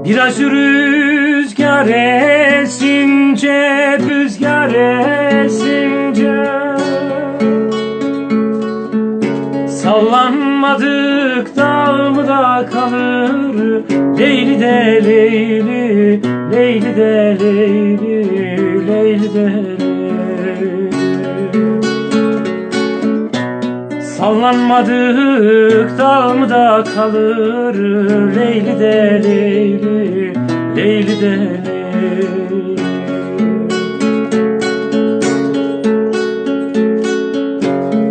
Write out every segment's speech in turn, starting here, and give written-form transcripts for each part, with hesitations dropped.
Biraz rüzgar esince, rüzgar esince sallanmadık dağ mı da kalır. Leyli de Leyli, Leyli de Leyli, Leyli de Leyli. Sallanmadık dağ mı da kalır. Leyli de Leyli, Leyli de Leyli.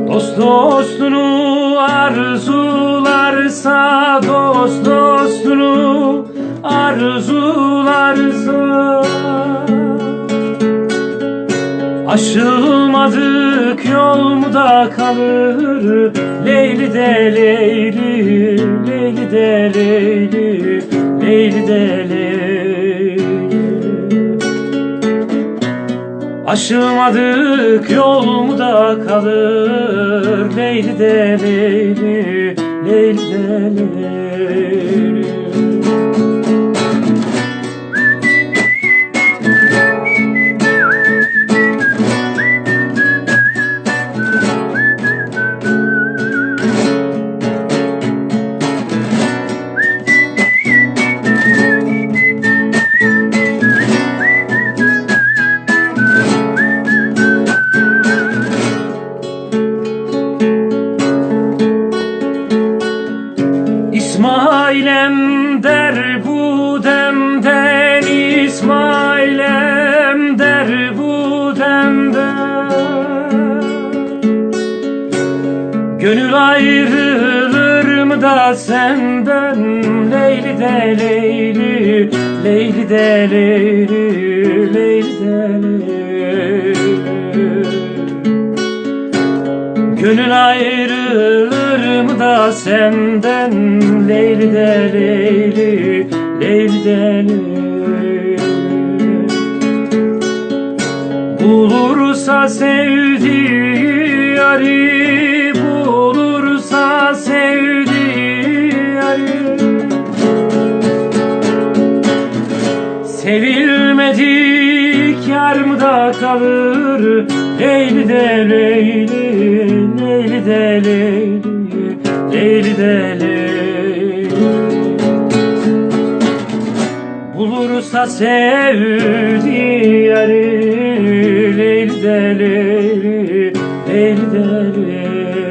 Dost dostunu arzularsa, dost dostunu arzularsa, aşılmadık yol mu da kalır. Leyli de Leyli, Leyli de Leyli, Leyli de Leyli. Aşılmadık yol mu da kalır. Leyli de Leyli, Leyli de Leyli. İsmail'em der bu demden, İsmail'em der bu demden. Gönül ayrılır mı da senden. Leyli de Leyli, Leyli de Leyli, Leyli de Leyli. Gönül ayrılır mı da senden. Leyli de Leyli, Leyli de Leyli. Bulursa sevdiği yari, bulursa sevdiği yari, sevilmedik yar mı da kalır. Leyli de Leyli, Leyli de Leyli, Leyli de Leyli. Bulursa sevdiği yari, Leyli de Leyli, Leyli de Leyli.